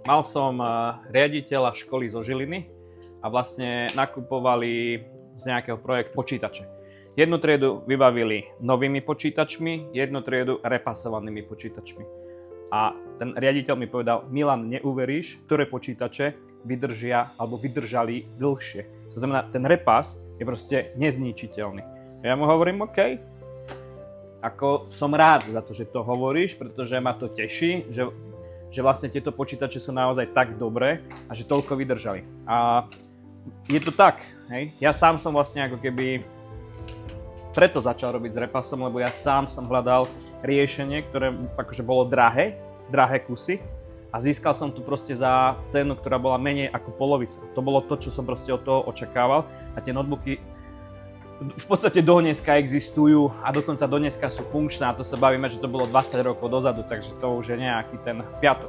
Mal som riaditeľa školy zo Žiliny a vlastne nakupovali z nejakého projektu počítače. Jednu triedu vybavili novými počítačmi, jednu triedu repasovanými počítačmi. A ten riaditeľ mi povedal: Milan, neuveríš, ktoré počítače vydržia alebo vydržali dlhšie. To znamená, ten repas je proste nezničiteľný. Ja mu hovorím: OK, ako som rád za to, že to hovoríš, pretože ma to teší, že vlastne tieto počítače sú naozaj tak dobré a že toľko vydržali. A je to tak, hej? Ja sám som vlastne ako keby preto začal robiť s repasom, lebo ja sám som hľadal riešenie, ktoré akože bolo drahé kusy a získal som tu proste za cenu, ktorá bola menej ako polovica. To bolo to, čo som proste od toho očakával a tie notebooky v podstate do dneska existujú a dokonca do dneska sú funkčné a to sa bavíme, že to bolo 20 rokov dozadu, takže to už je nejaký ten piatok.